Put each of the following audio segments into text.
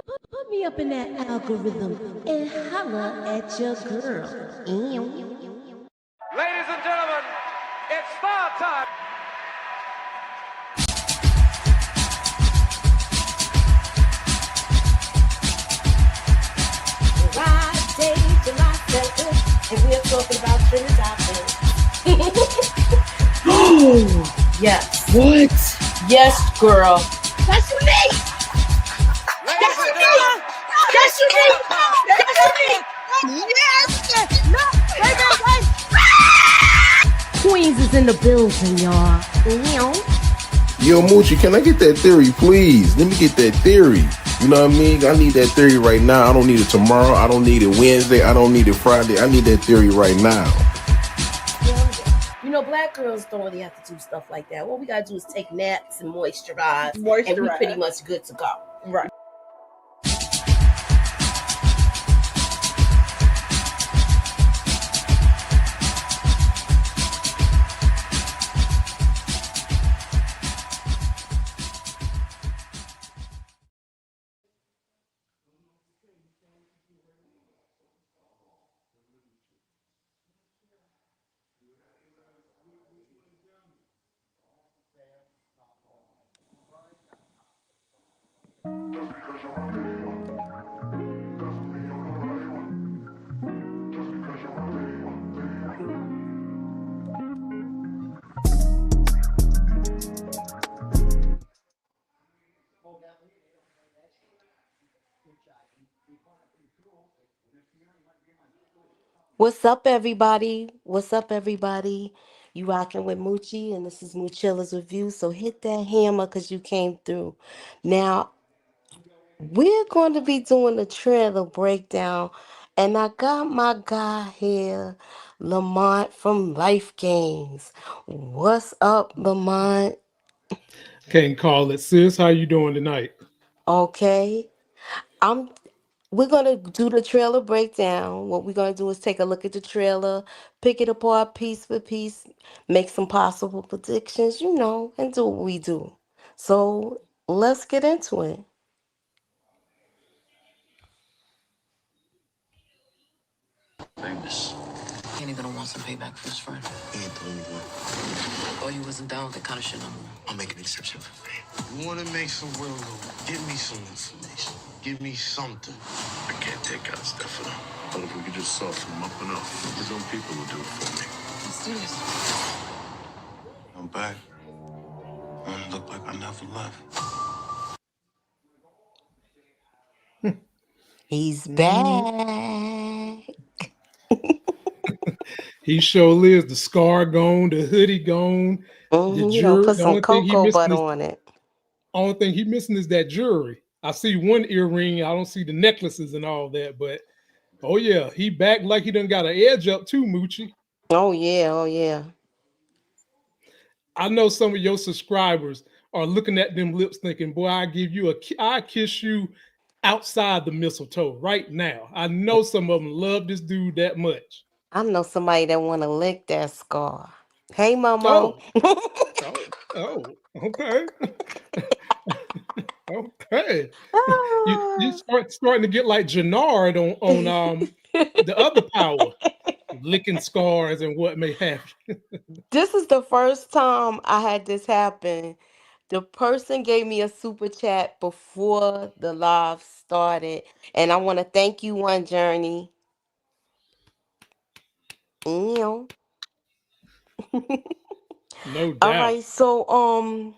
Put me up in that algorithm and holla at your girl. Ladies and gentlemen, it's star time. Friday, July 7th, and we're talking about Trinidad. Oh, Yes. what? Yes, girl. That's unique. Ladies and gentlemen, That's unique. That's unique. Yes. No. Queens is in the building, y'all. Yo, Moochie, can I get that theory, please? Let me get that theory. You know what I mean? I need that theory right now. I don't need it tomorrow. I don't need it Wednesday. I don't need it Friday. I need that theory right now. You know, black girls don't really have to do stuff like that. What we gotta do is take naps and moisturize. And we pretty much good to go. Right. What's up, everybody? What's up, everybody? You rocking with Moochie, and this is Moochilla's review. So hit that hammer because you came through. Now, we're going to be doing a trailer breakdown, and I got my guy here, Lamont from LifeGains. What's up, Lamont? Can't call it, sis. How you doing tonight? Okay. I'm We're gonna do the trailer breakdown. What we're gonna do is take a look at the trailer, pick it apart piece for piece, make some possible predictions, and do what we do. So let's get into it. Famous. Ain't he gonna want some payback for his friend? He ain't the only one. Oh, you wasn't down with that kind of shit no more. I'll make an exception for me. You want to make some real loot? Give me some information. Give me something. I can't take out stuff for them. But if we could just soften them up enough, his own people will do it for me. Let's do this. I'm back. I look like I never left. He's back. He surely is. The scar gone, the hoodie gone, the You don't jury. put The some only thing he cocoa missing butter is on it. only thing he missing is that jewelry. I see one earring. I don't see the necklaces and all that. But oh yeah, he back like he done got an edge up too, Moochie. Oh yeah, oh yeah. I know some of your subscribers are looking at them lips thinking, boy, I kiss you outside the mistletoe right now. I know some of them love this dude that much. I know somebody that wanna lick that scar. Hey, Momo. Oh, okay. Okay. You starting to get like Jannard on the other power, licking scars and what may have you. This is the first time I had this happen. The person gave me a super chat before the live started, and I want to thank you, One Journey. Ew. No All doubt. right, so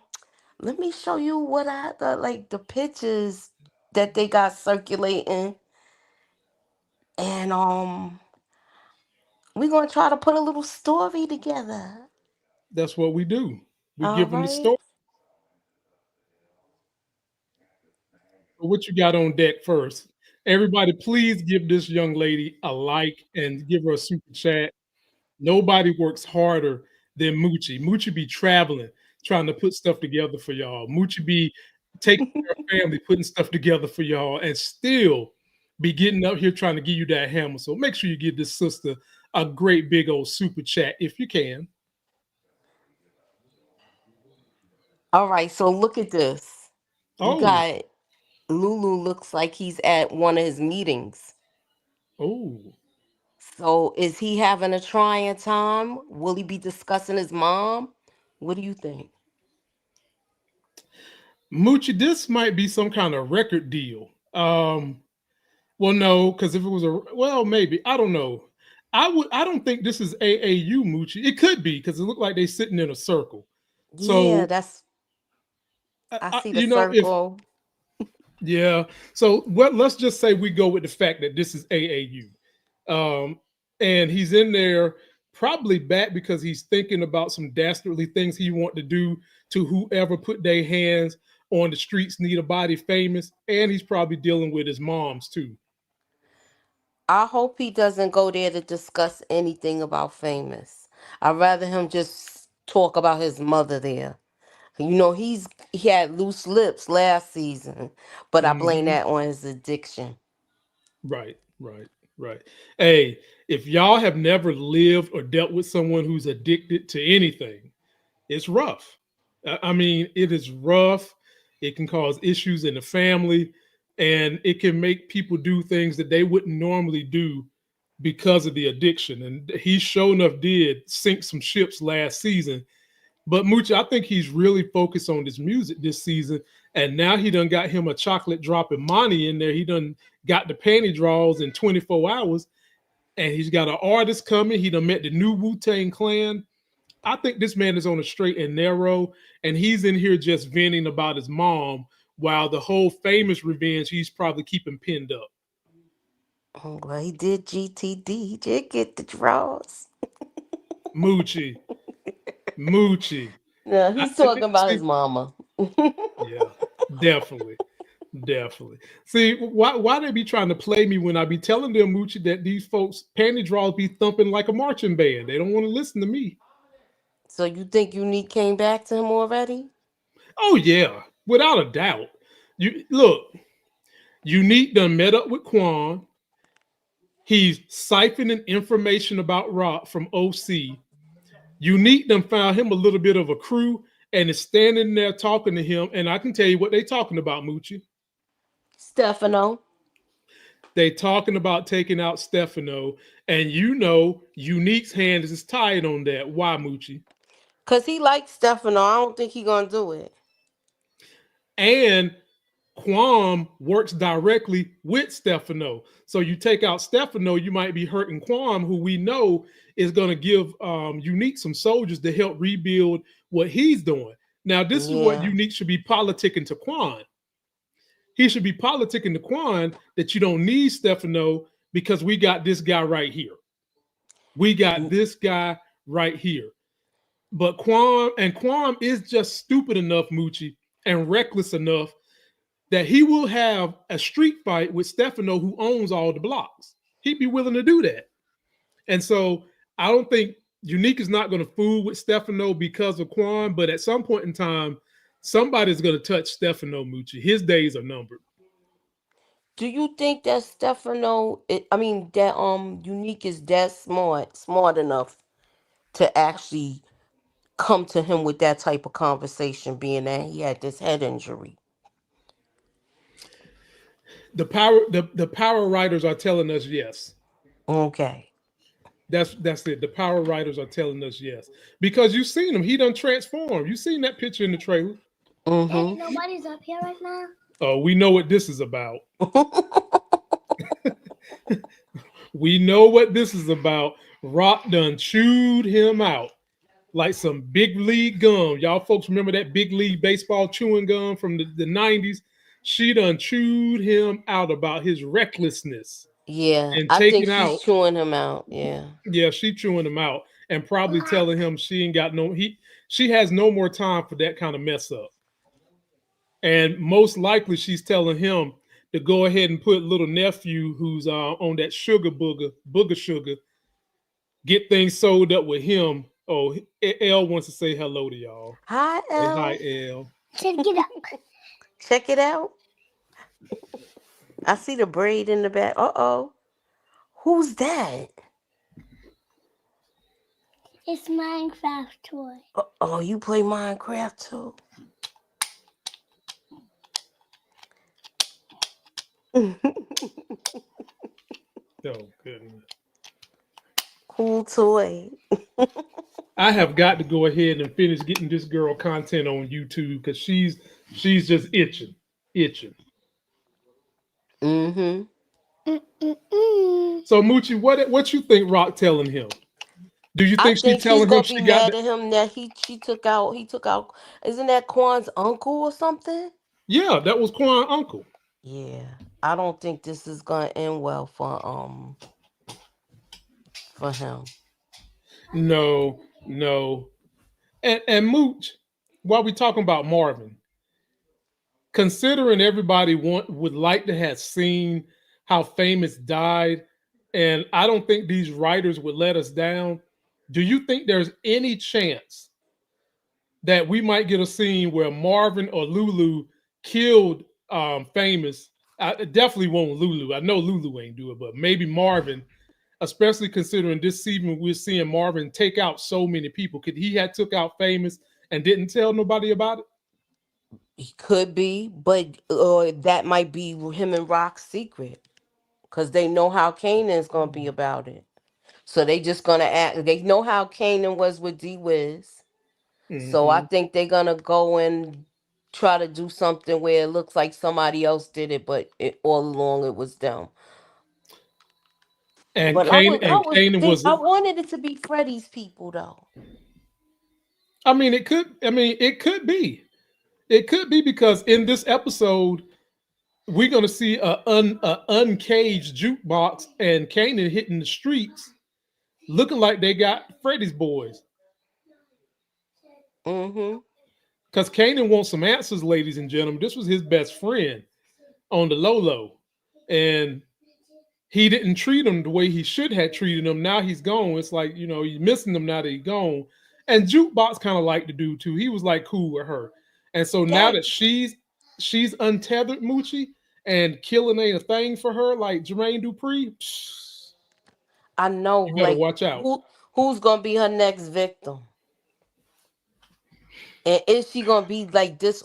let me show you what the pictures that they got circulating, and we're gonna try to put a little story together. That's what we do. We All give them the right. story. What you got on deck first? Everybody, please give this young lady a like and give her a super chat. Nobody works harder than Moochie. Moochie be traveling, trying to put stuff together for y'all. Moochie be taking care of family, putting stuff together for y'all, and still be getting up here trying to give you that hammer. So make sure you give this sister a great big old super chat if you can. All right, so look at this. You Oh, got Lulu looks like he's at one of his meetings. Oh, So is he having a trying time? Will he be discussing his mom? What do you think? Moochie, this might be some kind of record deal. Well, no, because if it was maybe I don't know. I don't think this is AAU Moochie. It could be because it looked like they sitting in a circle. Yeah, So, that's I see the you know, if circle. yeah. So what? Let's just say we go with the fact that this is AAU, and he's in there probably back because he's thinking about some dastardly things he want to do to whoever put their hands on the streets need a body famous, and he's probably dealing with his moms too. I hope he doesn't go there to discuss anything about famous. I'd rather him just talk about his mother there. He had loose lips last season, but I blame Hmm. that on his addiction. Right, right, right. Hey, if y'all have never lived or dealt with someone who's addicted to anything, it's rough. I mean, it is rough. It can cause issues in the family, and it can make people do things that they wouldn't normally do because of the addiction. And he sure enough did sink some ships last season. But Mooch, I think he's really focused on this music this season. And now he done got him a chocolate dropping money in there. He done got the panty draws in 24 hours. And he's got an artist coming. He done met the new Wu-Tang Clan. I think this man is on a straight and narrow, and he's in here just venting about his mom, while the whole famous revenge he's probably keeping pinned up. Oh, well, he did GTD. He did get the draws. Moochie, Moochie. Yeah, he's talking about his See, mama. yeah, definitely, definitely. See, why they be trying to play me when I be telling them, Moochie, that these folks panty draws be thumping like a marching band. They don't want to listen to me. So you think Unique came back to him already? Oh yeah, without a doubt. You look, Unique done met up with Quan. He's siphoning information about Rock from OC. Unique done found him a little bit of a crew and is standing there talking to him. And I can tell you what they talking about, Moochie. Stefano. They talking about taking out Stefano. And you know Unique's hand is tied on that. Why, Moochie? Because he likes Stefano. I don't think he going to do it. And Quam works directly with Stefano. So you take out Stefano, you might be hurting Quam, who we know is going to give Unique some soldiers to help rebuild what he's doing. Now, this is what Yeah. Unique should be politicking to Quan. He should be politicking to Quan that you don't need Stefano because we got this guy right here. We got this guy right here. But Quam is just stupid enough, Moochie, and reckless enough that he will have a street fight with Stefano, who owns all the blocks. He'd be willing to do that. And so I don't think Unique is not going to fool with Stefano because of Quan, but at some point in time, somebody's going to touch Stefano, Moochie. His days are numbered. Do you think that that Unique is that smart enough to actually come to him with that type of conversation, being that he had this head injury? The power writers are telling us yes. Okay. That's it. The power writers are telling us yes. Because you've seen him. He done transformed. You seen that picture in the trailer. Daddy, Mm-hmm. nobody's up here right now. Oh, we know what this is about. We know what this is about. Rock done chewed him out like some big league gum. Y'all folks remember that big league baseball chewing gum from the 90s? She done chewed him out about his recklessness Yeah, and I think taking she's out. chewing him out. Yeah. Yeah, she chewing him out and probably telling him she ain't got she has no more time for that kind of mess up. And most likely she's telling him to go ahead and put little nephew who's on that booger sugar, get things sold up with him. Oh, L wants to say hello to y'all. Hi, Say hi, Elle. L. Check it out. Check it out. I see the braid in the back. Uh-oh. Who's that? It's Minecraft toy. Oh, you play Minecraft too? Oh goodness. Cool toy. I have got to go ahead and finish getting this girl content on YouTube because she's just itching, itching. Mm-hmm. So Moochie, what you think Rock telling him? Do you I think she think she's telling him gonna be she got mad the? at him that he took out isn't that Quan's uncle or something? Yeah, that was Quan uncle. Yeah. I don't think this is gonna end well for him. No, no. And Mooch, while we talking about Marvin, considering everybody would like to have seen how Famous died, and I don't think these writers would let us down. Do you think there's any chance that we might get a scene where Marvin or Lulu killed Famous? I definitely won't Lulu. I know Lulu ain't do it, but maybe Marvin, especially considering this season we're seeing Marvin take out so many people. Could he have took out Famous and didn't tell nobody about it? He could be, but that might be him and Rock's secret. Because they know how Kanan's gonna be about it. So they just gonna act they know how Kanan was with D Wiz. So I Hmm. think they're gonna go and try to do something where it looks like somebody else did it, but all along it was them. And But I Kane was I and was Kanan think was. I wanted it to be Freddie's people though. I mean, it could. I mean, it could be. It could be because in this episode we're gonna see a uncaged jukebox and Kanan hitting the streets, looking like they got Freddie's boys. Mm-hmm. Because Kanan wants some answers, ladies and gentlemen. This was his best friend on the low low, and he didn't treat him the way he should have treated him. Now he's gone. It's like he's missing him now that he's gone. And Jukebox kind of liked the dude too. He was like cool with her, and so now That that she's untethered Moochie and killing ain't a thing for her like Jermaine Dupri, I know, you better like watch out. who's gonna be her next victim? And is she gonna be like this,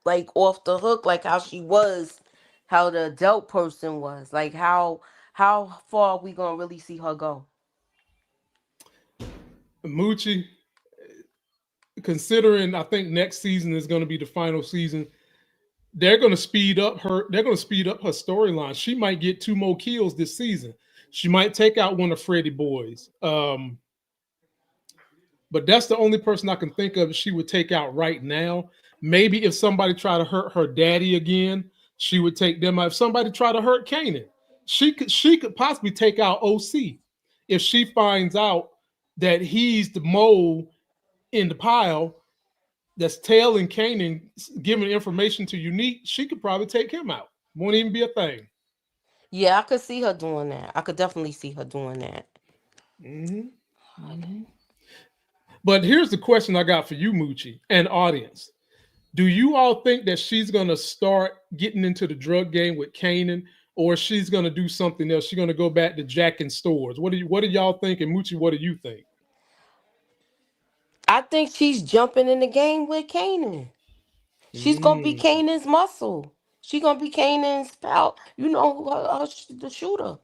like off the hook, like how she was, how the adult person was? Like how far we gonna really see her go? Moochie, considering I think next season is going to be the final season, they're going to speed up her. They're going to speed up her storyline. She might get two more kills this season. She might take out one of Freddie boys. But that's the only person I can think of she would take out right now. Maybe if somebody tried to hurt her daddy again, she would take them out. If somebody tried to hurt Kanan, she could possibly take out OC if she finds out that he's the mole in the pile that's tailing Kanan, giving information to Unique. She could probably take him out. Won't even be a thing. Yeah, I could see her doing that. I could definitely see her doing that. Hmm. Hmm. But here's the question I got for you, Moochie, and audience. Do you all think that she's gonna start getting into the drug game with Kanan, or she's gonna do something else? She's gonna go back to jacking stores. What do y'all think? And Moochie, what do you think? I think she's jumping in the game with Kanan. She's gonna be Mm, Kanan's muscle. She gonna be Kanan's pal. The shooter.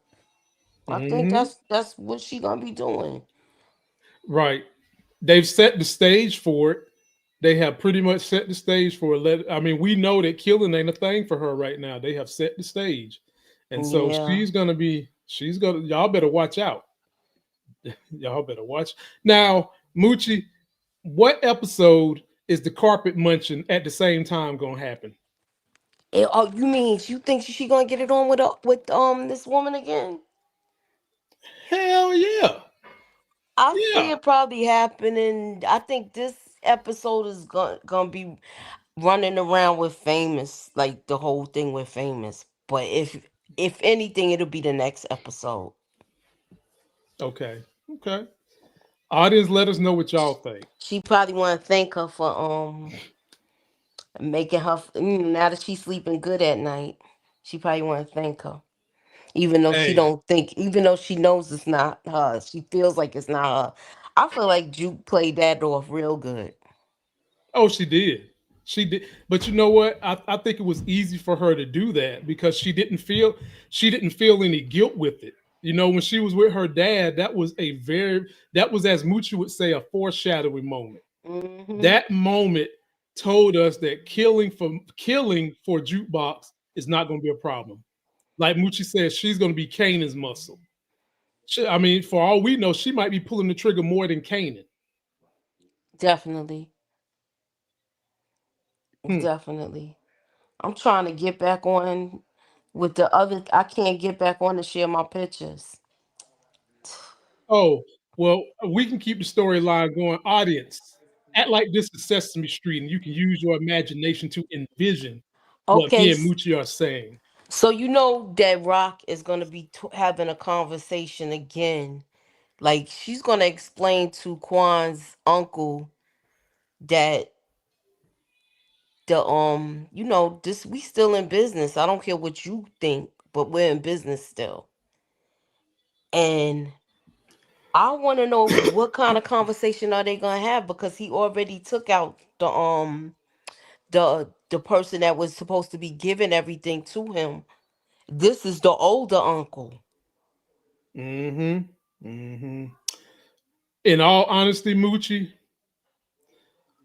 I think hmm. that's what she gonna be doing. Right. They've set the stage for it. They have pretty much set the stage for it. I mean, we know that killing ain't a thing for her right now. They have set the stage. And so Yeah. she's gonna, y'all better watch out. Y'all better watch. Now, Moochie, what episode is the carpet munching at the same time gonna happen? Oh, you mean you think she gonna get it on with this woman again? Hell yeah. I see Yeah. it probably happening. I think this episode is gonna be running around with Famous, like the whole thing with Famous. But if anything, it'll be the next episode. Okay. Okay. Audience, let us know what y'all think. She probably want to thank her for making her now that she's sleeping good at night. She probably want to thank her, even though she Hey. don't think, even though she knows it's not her. She feels like it's not her. I feel like Juke played that off real good. Oh, she did. She did, but you know what? I think it was easy for her to do that because she didn't feel any guilt with it. You know, when she was with her dad, that was, as Moochie would say, a foreshadowing moment. Mm-hmm. That moment told us that killing for Jukebox is not going to be a problem. Like Moochie says, she's going to be Kanan's muscle. I mean, for all we know, she might be pulling the trigger more than Kanan. Definitely. Hmm. Definitely. I'm trying to get back on with the other. I can't get back on to share my pictures. Oh, well, we can keep the storyline going. Audience, act like this is Sesame Street, and you can use your imagination to envision what Okay, me and Moochie are saying. so you know that Rock is gonna be having a conversation again. Like she's gonna explain to Kwan's uncle that this we still in business. I don't care what you think, but we're in business still. And I want to know what kind of conversation are they gonna have because he already took out the person that was supposed to be giving everything to him. This is the older uncle. Mm-hmm. Mm-hmm. In all honesty, Moochie,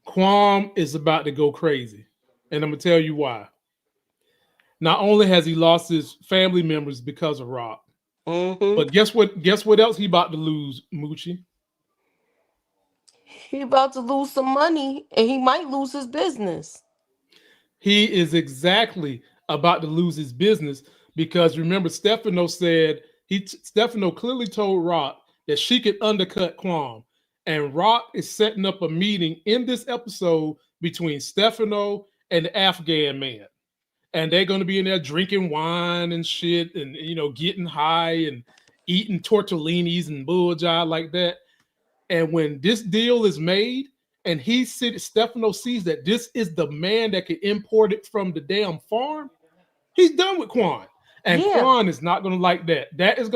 Quam is about to go crazy. And I'm gonna tell you why. Not only has he lost his family members because of Rock, Mm-hmm. but guess what? Guess what else he about to lose, Moochie? He about to lose some money and he might lose his business. He is exactly about to lose his business because remember, Stefano said Stefano clearly told Rock that she could undercut Quam, and Rock is setting up a meeting in this episode between Stefano and the Afghan man, and they're going to be in there drinking wine and shit, and getting high and eating tortellinis and bulljive like that. And when this deal is made, and Stefano sees that this is the man that can import it from the damn farm, he's done with Quan. And Yeah. Quan is not gonna like that. That is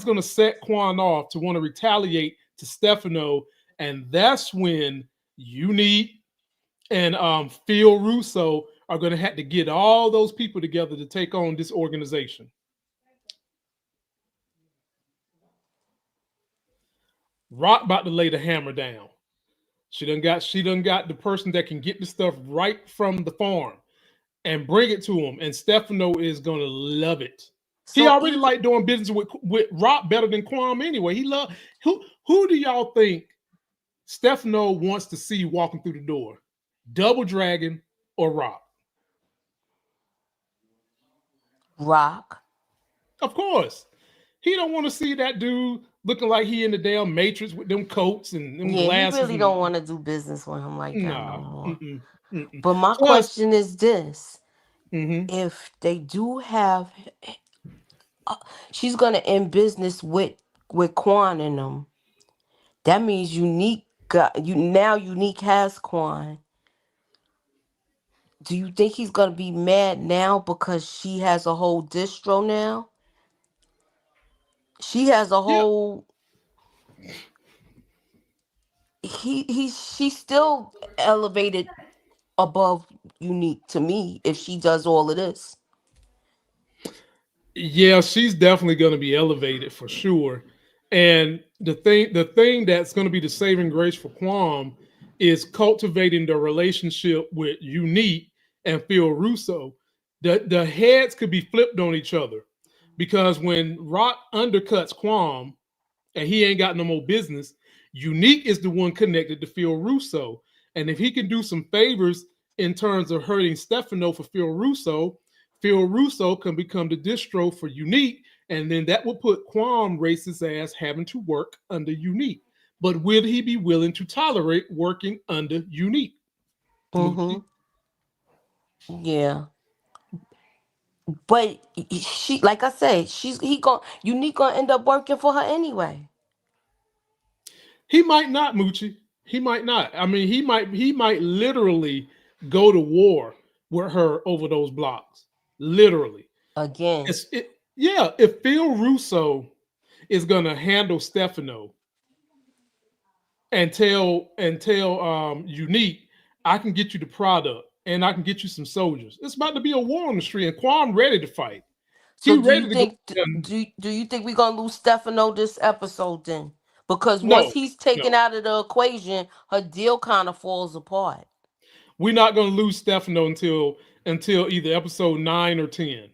gonna set Quan off to want to retaliate to Stefano. And that's when Unique and Phil Russo are gonna have to get all those people together to take on this organization. Rock about to lay the hammer down. She done got the person that can get the stuff right from the farm and bring it to him. And Stefano is gonna love it. He So already even like doing business with Rock better than Quam anyway. He love who do y'all think Stefano wants to see walking through the door? Double Dragon or Rock? Rock. Of course. He don't want to see that dude looking like he in the damn Matrix with them coats and them Yeah, he glasses really don't and want to do business with him like that no nah. more. Mm-mm, mm-mm. But my Plus, question is this. mhm. If they do have she's gonna end business with Quan and them. That means Unique got you now. Unique has Quan. Do you think he's gonna be mad now because she has a whole distro now? She has a Yeah, whole. She's still elevated above Unique to me if she does all of this. yeah, she's definitely going to be elevated for sure. And the thing that's going to be the saving grace for Quam is cultivating the relationship with Unique and Phil Russo. The heads could be flipped on each other because when Rock undercuts Quam and he ain't got no more business, Unique is the one connected to Phil Russo. And if he can do some favors in terms of hurting Stefano for Phil Russo can become the distro for Unique, and then that will put Quam racist ass having to work under Unique. But will he be willing to tolerate working under Unique? Moochie? Mm-hmm. Yeah. But she, like I said, Unique gonna end up working for her anyway. He might not, Moochie. He might not. I mean, he might literally go to war with her over those blocks. Literally. Again. Yeah, if Phil Russo is gonna handle Stefano and tell Unique, I can get you the product. and I can get you some soldiers. It's about to be a war on the street, and Kwame ready to fight. So He do ready you to go. think do you think we're gonna lose Stefano this episode then? Because once No, he's no, taken out of the equation, her deal kind of falls apart. we're not going to lose Stefano until either episode 9 or 10,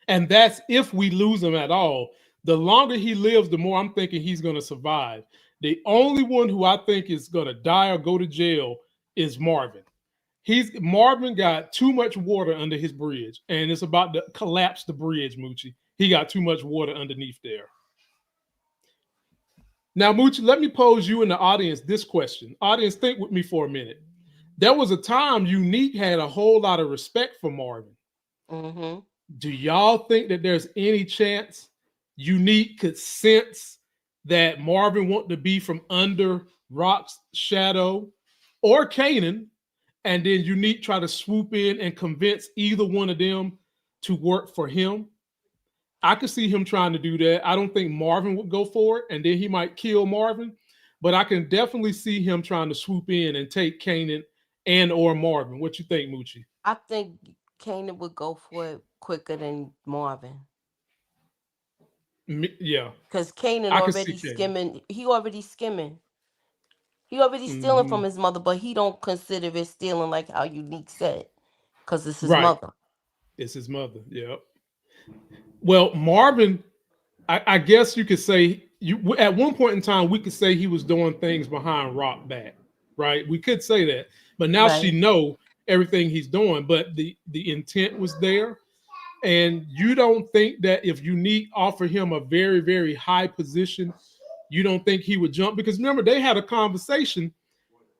and that's if we lose him at all. The longer he lives, the more I'm thinking he's going to survive. The only one who I think is going to die or go to jail is Marvin. Marvin got too much water under his bridge, and it's about to collapse the bridge, Moochie. He got too much water underneath there. Now, Moochie, let me pose you in the audience this question. Audience, think with me for a minute. There was a time Unique had a whole lot of respect for Marvin. Mm-hmm. Do y'all think that there's any chance Unique could sense that Marvin want to be from under Rock's shadow or Kanan, and then Unique try to swoop in and convince either one of them to work for him? I could see him trying to do that. I don't think Marvin would go for it, and then he might kill Marvin. But I can definitely see him trying to swoop in and take Kanan and or Marvin. What you think, Moochie? I think Kanan would go for it quicker than Marvin. Yeah, Because Kanan I can see already Kanan. skimming. He already skimming. He already stealing from his mother, but he don't consider it stealing like how Unique said. Because it's his Right. mother. It's his mother. Yeah. Well, Marvin, I guess you could say at one point in time we could say he was doing things behind Rock back, right? We could say that, but now she Right. know everything he's doing. But the intent was there, and you don't think that if Unique offered him a very very high position, you don't think he would jump? Because remember they had a conversation.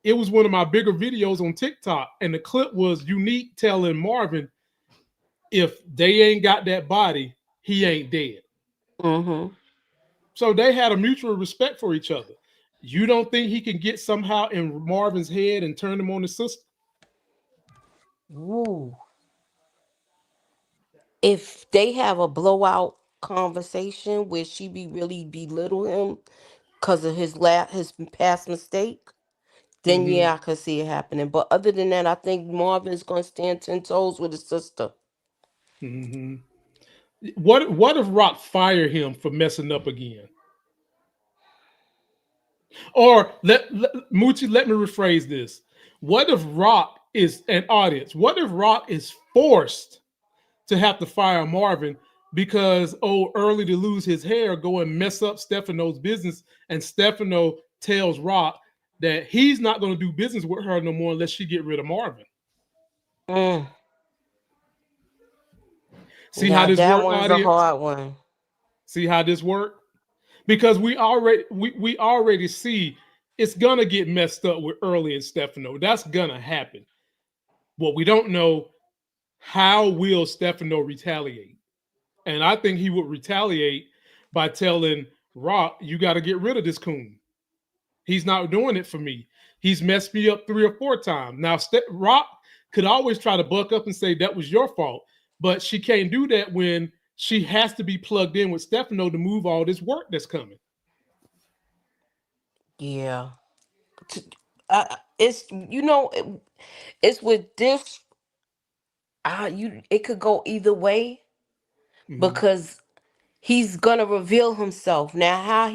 It was one of my bigger videos on TikTok, and the clip was Unique telling Marvin, if they ain't got that body, he ain't dead. Mm-hmm. So they had a mutual respect for each other. You don't think he can get somehow in Marvin's head and turn him on his sister? Woo. If they have a blowout conversation where she be really belittle him because of his past mistake, then yeah, I could see it happening. But other than that, I think Marvin's gonna stand 10 toes with his sister. Mm-hmm. What if Rock fire him for messing up again? Or Moochie, let me rephrase this. What if Rock is an audience? What if Rock is forced to have to fire Marvin because early to lose his hair, go and mess up Stefano's business, and Stefano tells Rock that he's not going to do business with her no more unless she get rid of Marvin. Mm. See Now how this that work, one's a audience? hard one. See how this work? Because we already see it's gonna get messed up with Early and Stefano. That's gonna happen. What we don't know, how will Stefano retaliate? And I think he would retaliate by telling Rock, you got to get rid of this coon. He's not doing it for me. He's messed me up 3 or 4 times. Now, Rock could always try to buck up and say that was your fault, but she can't do that when she has to be plugged in with Stefano to move all this work that's coming. Yeah. It's it's with this. It could go either way because he's gonna reveal himself. Now, how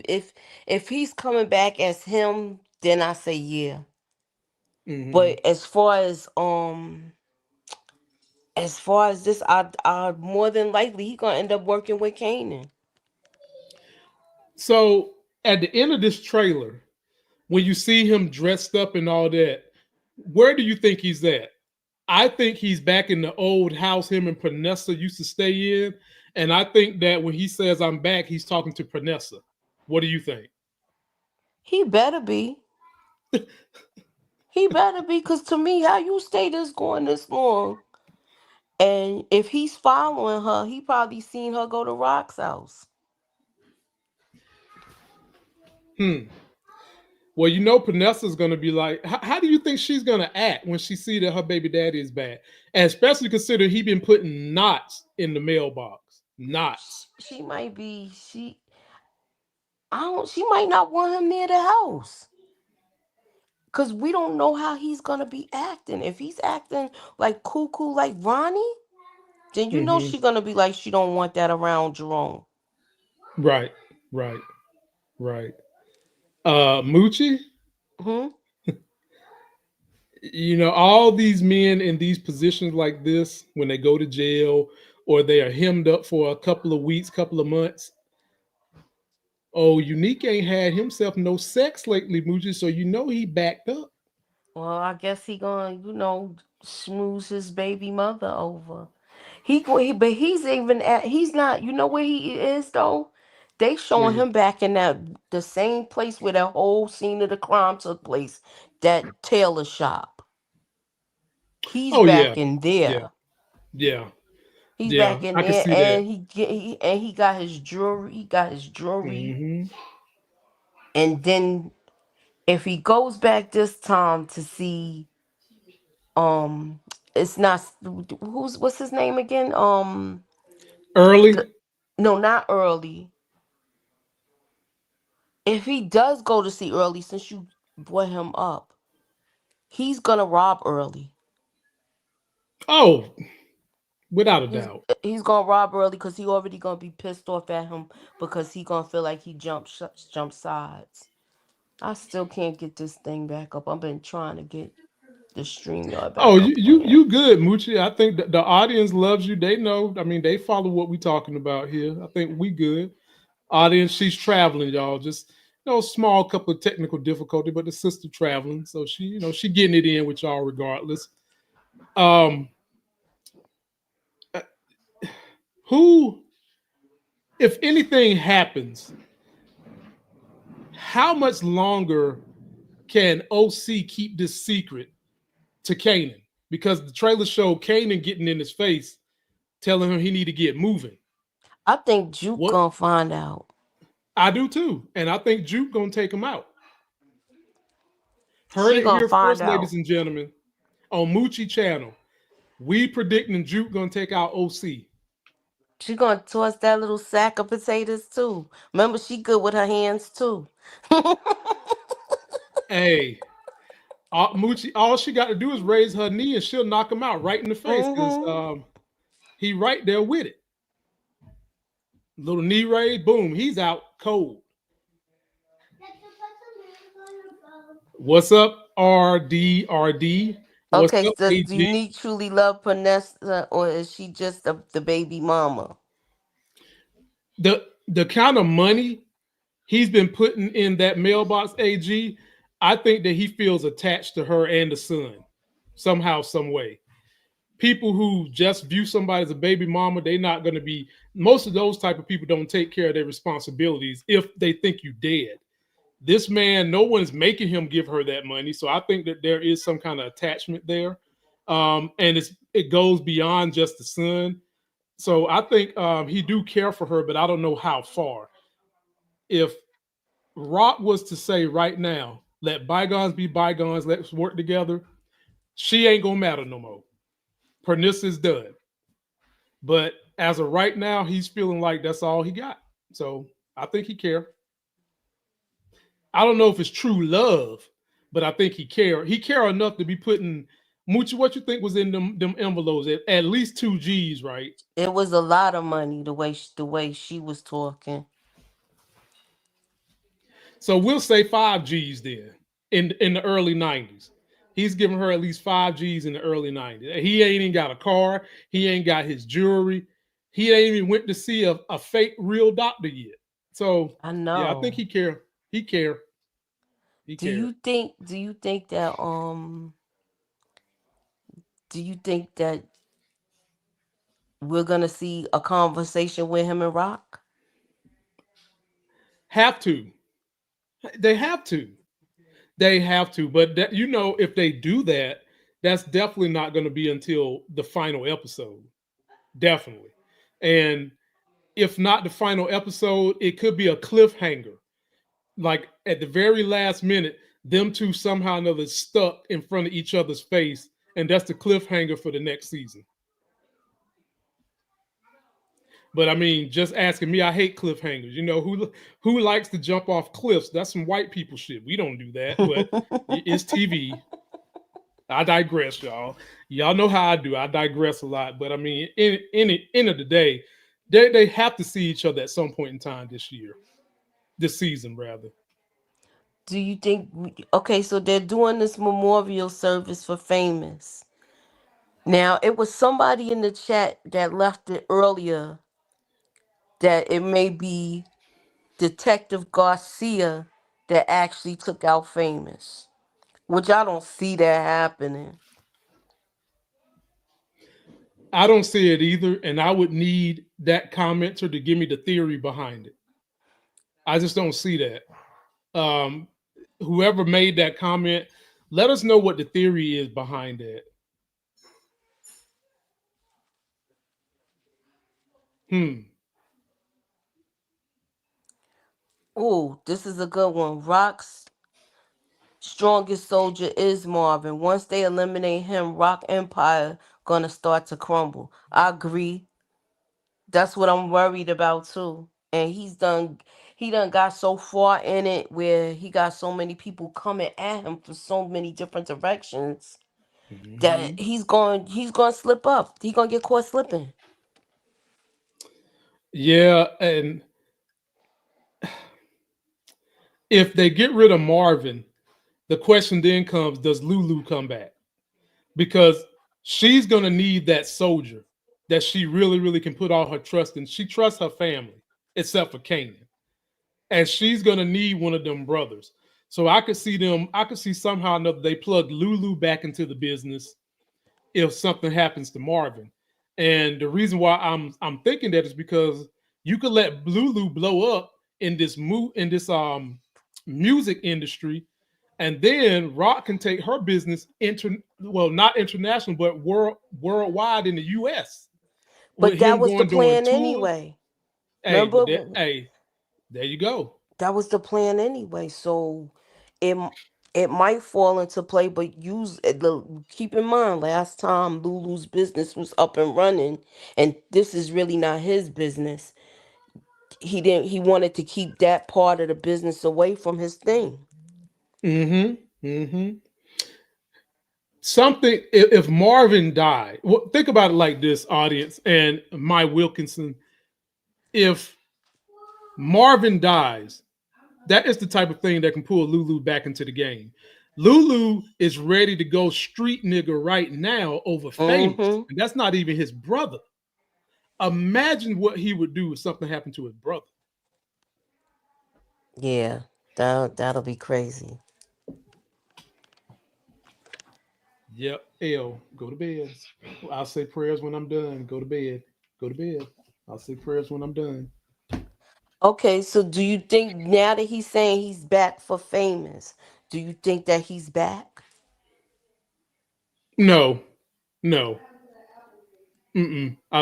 if he's coming back as him, then I say yeah. But as far as this, I more than likely he gonna end up working with Kanan. So at the end of this trailer, when you see him dressed up and all that, where do you think he's at? I think he's back in the old house him and Pranessa used to stay in. And I think that when he says I'm back, he's talking to Pranessa. What do you think? He better be. He better be, because to me, how you stay going this long? And if he's following her, he probably seen her go to Rock's house. Well, Pranessa's going to be like, how do you think she's going to act when she see that her baby daddy is bad? And especially considering he been putting knots in the mailbox. Knots. She might be, she might not want him near the house. Because we don't know how he's gonna be acting. If he's acting like cuckoo like Ronnie, then you know Mm-hmm. she's gonna be like she don't want that around Jerome. Right, right, right. Moochie, Hmm? you know, all these men in these positions like this, when they go to jail or they are hemmed up for a couple of weeks, couple of months. Oh, Unique ain't had himself no sex lately, Moochie, so you know he backed up. Well, I guess he gonna, schmooze his baby mother over. But he's even at. He's not. You know where he is though. They showing Where? him back in the same place where that whole scene of the crime took place. That tailor shop. He's Oh yeah, back in yeah, there. yeah, He's yeah. back in I can there, see that. and he got his jewelry. He got his jewelry, Hmm. and then if he goes back this time to see, um, it's not what's his name again? Early. The, no, not Early. If he does go to see Early, since you brought him up, he's gonna rob Early. Oh, without a He's doubt. he's gonna rob Early because he already gonna be pissed off at him because he gonna feel like he jumped sides. I still can't get this thing back up. I've been trying to get the StreamYard Oh, back up again. you good, Moochie. I think the audience loves you. They know. I mean, they follow what we talking about here. I think we good. Audience, she's traveling, y'all. Just small couple of technical difficulty, but the sister traveling, so she she getting it in with y'all regardless. Um, who, if anything happens, how much longer can OC keep this secret to Kanan? Because the trailer showed Kanan getting in his face, telling him he need to get moving. I think Juke What? gonna find out. I do too, and I think Juke gonna take him out. Heard She it gonna here find first, ladies out. and gentlemen, on Moochie channel. We predicting Juke gonna take out OC. She gonna toss that little sack of potatoes too. Remember, she good with her hands too. Hey, Moochie, all she got to do is raise her knee and she'll knock him out right in the face because Hmm. he right there with it. Little knee raise, boom, he's out cold. What's up, RDRD? What's Okay, up, so do AG? Unique truly love Panessa, or is she just the baby mama? The kind of money he's been putting in that mailbox, AG, I think that he feels attached to her and the son somehow, some way. People who just view somebody as a baby mama, they're not going to be. Most of those type of people don't take care of their responsibilities if they think you dead. This man, no one's making him give her that money, so I think that there is some kind of attachment there, and it goes beyond just the son. So I think he do care for her, but I don't know how far. If Rock was to say right now, let bygones be bygones, let's work together, she ain't gonna matter no more. Pernice is done. But as of right now, he's feeling like that's all he got. So I think he care. I don't know if it's true love, but I think he care. He care enough to be putting Moochie. What you think was in them envelopes? At least 2 G's, right? It was a lot of money the way she was talking. So we'll say 5 G's then in the early 90s. He's giving her at least 5 G's in the early 90s. He ain't even got a car. He ain't got his jewelry. He ain't even went to see a fake real doctor yet. So I yeah, I think know. he care. He care. He Do care. you think? Do you think that we're gonna see a conversation with him and Rock? Have to. They have to. They have to. But that, if they do that, that's definitely not going to be until the final episode. Definitely. And if not the final episode, it could be a cliffhanger. Like at the very last minute, them two somehow or another stuck in front of each other's face, and that's the cliffhanger for the next season. But I mean, just asking me, I hate cliffhangers. You know, who likes to jump off cliffs? That's some white people shit. We don't do that, but it's TV. I digress, y'all. Y'all know how I do. I digress a lot. But I mean, in the end of the day, they have to see each other at some point in time this season, rather. Do you think? Okay, so they're doing this memorial service for Famous. Now, it was somebody in the chat that left it earlier that it may be Detective Garcia that actually took out Famous, which I don't see that happening. I don't see it either, and I would need that commenter to give me the theory behind it. I just don't see that. Um, Whoever made that comment, let us know what the theory is behind it. Oh, this is a good one. Rock's strongest soldier is Marvin. Once they eliminate him, Rock Empire gonna start to crumble. I agree. That's what I'm worried about too. And he done got so far in it where he got so many people coming at him from so many different directions that Mhm. he's going to slip up. He going to get caught slipping. Yeah, and if they get rid of Marvin, the question then comes: does Lulu come back? Because she's gonna need that soldier that she really, really can put all her trust in. She trusts her family, except for Kanan, and she's gonna need one of them brothers. So I could see them. I could see somehow or another they plug Lulu back into the business if something happens to Marvin. And the reason why I'm thinking that is because you could let Lulu blow up in this music industry, and then Rock can take her business not international, but worldwide in the US with But that him was the going doing plan tours. anyway. Hey, Remember, there you go. that was the plan anyway. So it it might fall into play, but keep in mind last time Lulu's business was up and running, and this is really not his business. He wanted to keep that part of the business away from his thing. Mm-hmm. Mm-hmm. Something if Marvin died, well, think about it like this, audience, and my Wilkinson. If Marvin dies, that is the type of thing that can pull Lulu back into the game. Lulu is ready to go street nigga right now over Famous, Mm-hmm. and that's not even his brother. Imagine what he would do if something happened to his brother. Yeah, that'll be crazy. Yep. L, go to bed. I'll say prayers when I'm done. Go to bed. Go to bed. I'll say prayers when I'm done. Okay, so do you think now that he's saying he's back for Famous, do you think that he's back? No, no. Mm-mm. I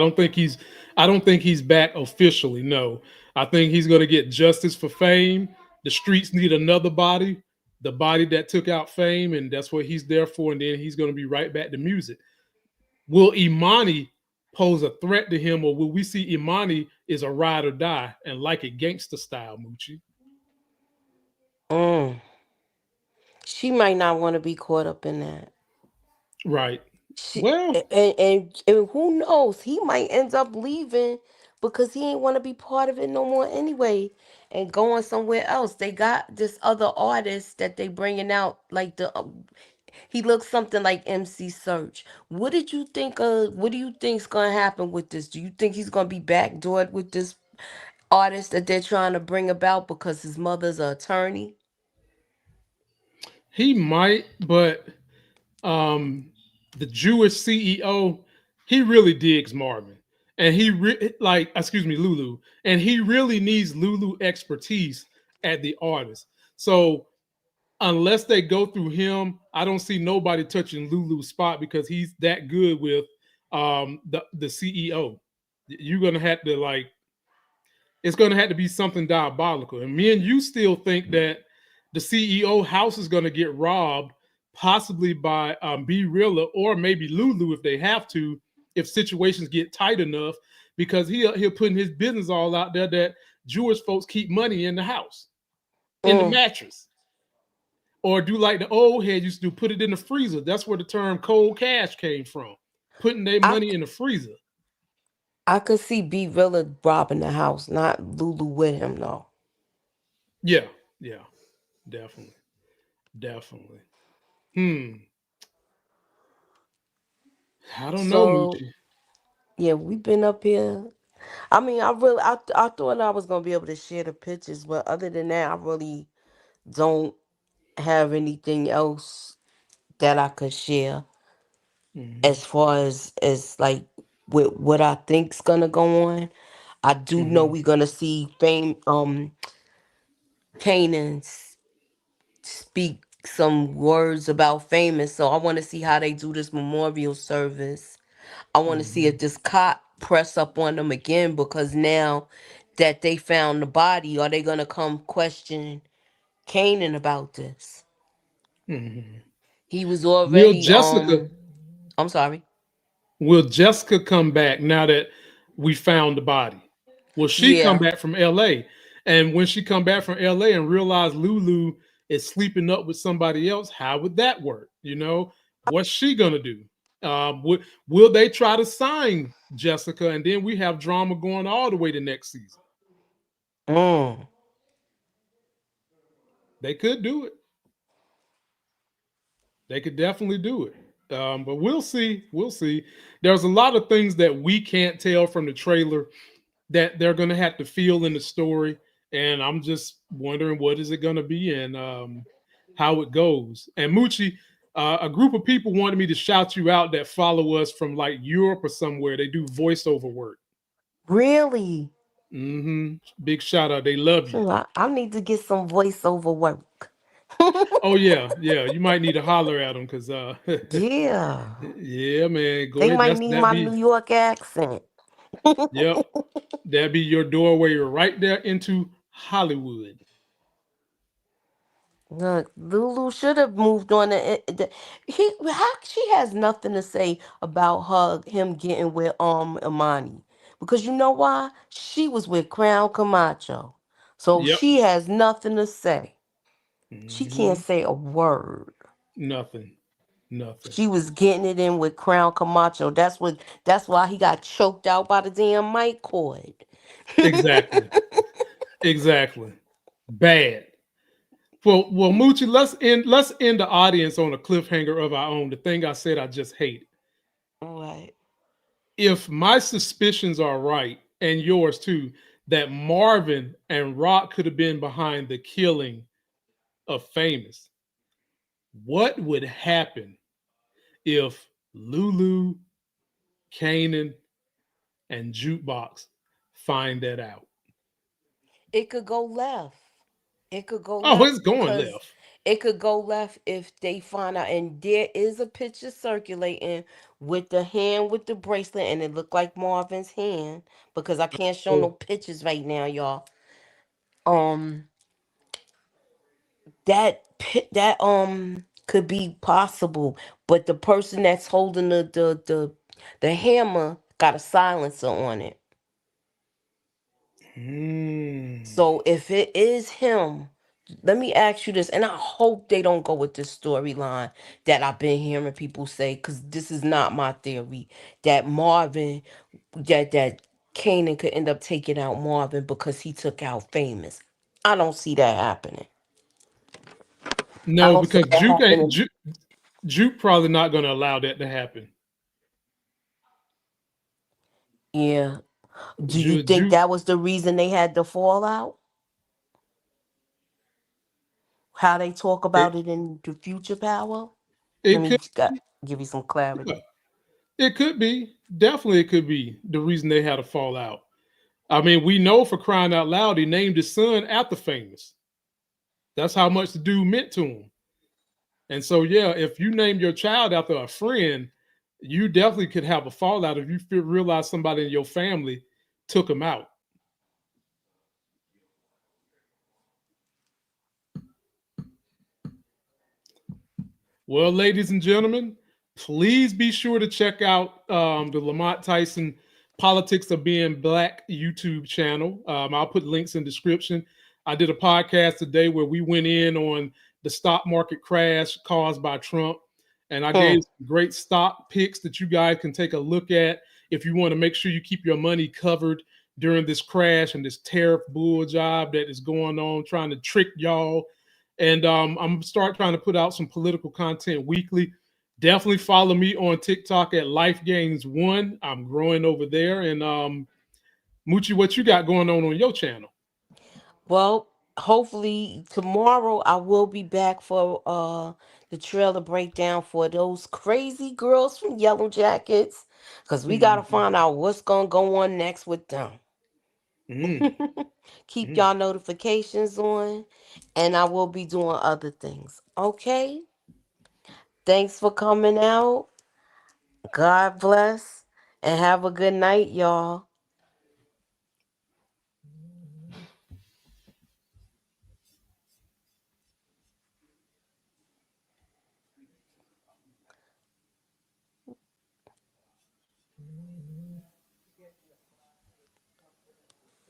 don't think he's back officially. No, I think he's going to get justice for Fame. The streets need another body, the body that took out Fame, and that's what he's there for. And then he's going to be right back to music. Will Imani pose a threat to him, or will we see Imani is a ride or die and like it gangster style, Moochie? Mm. She might not want to be caught up in that. Right. She Well, and who knows? He might end up leaving because he ain't want to be part of it no more anyway, and going somewhere else. They got this other artist that they bringing out, like he looks something like MC Search. What did you think? What do you think's gonna happen with this? Do you think he's gonna be backdoored with this artist that they're trying to bring about because his mother's an attorney? he might, but um, the Jewish CEO, he really digs Marvin, and excuse me, Lulu, and he really needs Lulu expertise at the artist. So unless they go through him, I don't see nobody touching Lulu's spot because he's that good with the CEO. You're gonna have to it's gonna have to be something diabolical. And me and you still think that the CEO house is gonna get robbed, possibly by B Rilla or maybe Lulu if they have to, if situations get tight enough, because he'll putting his business all out there that Jewish folks keep money in the house, in the mattress. Or do like the old head used to do, put it in the freezer. That's where the term cold cash came from, putting their money in the freezer. I could see B Rilla robbing the house, not Lulu with him though. Yeah, definitely. I don't know, So Moochie. yeah, we've been up here. I mean, I thought I was gonna be able to share the pictures, but other than that, I really don't have anything else that I could share as far as like with what I think's gonna go on. I do know we're gonna see Kanan speak some words about famous, so I want to see how they do this memorial service. I want to see if this cop press up on them again, because now that they found the body, are they gonna come question Kanan about this? He was Will already Jessica I'm sorry. will Jessica come back now that we found the body? Will she come Yeah. back from LA? And when she come back from LA and realize Lulu is sleeping up with somebody else, how would that work? What's she gonna do? Will they try to sign Jessica, and then we have drama going all the way to next season? Mm. They could do it. They could definitely do it. But we'll see. We'll see. There's a lot of things that we can't tell from the trailer that they're going to have to feel in the story. And I'm just wondering what is it going to be and how it goes. And Moochie, a group of people wanted me to shout you out that follow us from like Europe or somewhere. They do voiceover work. Really? Big shout out. They love you. So I need to get some voiceover work. Oh yeah. You might need to holler at them because Yeah. yeah, man. Go They ahead. might need That my be New York accent. yep. That'd be your doorway right there into Hollywood. Look, Lulu should have moved on. She has nothing to say about him getting with Imani, because you know why? She was with Crown Camacho, so Yep. she has nothing to say. She can't say a word. Nothing. She was getting it in with Crown Camacho. That's why he got choked out by the damn mic cord. Exactly. Exactly. Bad. Well, Moochie, let's end the audience on a cliffhanger of our own. The thing I said I just hate. All right. If my suspicions are right, and yours too, that Marvin and Rock could have been behind the killing of Famous, what would happen if Lulu, Kanan, and Jukebox find that out? It could go left. It could go Oh, left it's going because left. it could go left if they find out. And there is a picture circulating with the hand with the bracelet, and it looked like Marvin's hand, because I can't show no Oh, pictures right now, y'all. Um, that could be possible, but the person that's holding the hammer got a silencer on it. So if it is him, let me ask you this, and I hope they don't go with this storyline that I've been hearing people say, because this is not my theory, that that Kanan could end up taking out Marvin because he took out Famous. I don't see that happening. I no, don't see because that happening. Juke probably not going to allow that to happen. Yeah. Do you think Juke, that was the reason they had the fallout? How they talk it, about it in the Future Power? Let it me could, give you some yeah, clarity. it could be. Definitely, it could be the reason they had a fallout. I mean, we know for crying out loud, he named his son after Famous. That's how much the dude meant to him. And so, yeah, if you named your child after a friend, you definitely could have a fallout if you realize somebody in your family took him out. Well, ladies and gentlemen, please be sure to check out the Lamont Tyson Politics of Being Black YouTube channel. I'll put links in the description. I did a podcast today where we went in on the stock market crash caused by Trump. And I gave some great stock picks that you guys can take a look at if you want to make sure you keep your money covered during this crash and this tariff bull job that is going on, trying to trick y'all. And I'm going to start trying to put out some political content weekly. Definitely follow me on TikTok at LifeGains1. I'm growing over there. And Moochie, what you got going on your channel? Well, hopefully tomorrow I will be back for the trailer breakdown for those crazy girls from Yellow Jackets, because we got to find out what's going to go on next with them. Keep y'all notifications on, and I will be doing other things. Okay? Thanks for coming out. God bless, and have a good night, y'all.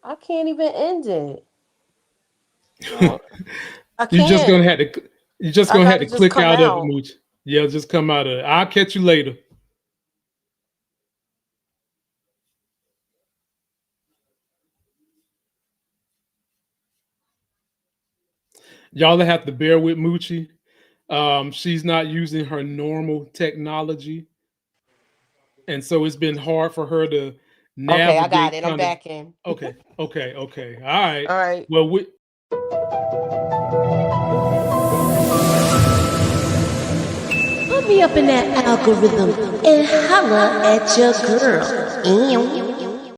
I can't even end it. No, I can't. You're just gonna have to click out of it, Mooch. Yeah, just come out of it. I'll catch you later. Y'all have to bear with Moochie. She's not using her normal technology. And so it's been hard for her to navigate. Okay, I got it. I'm back in. Okay. All right. All right. Well, put me up in that algorithm and holla at your girl.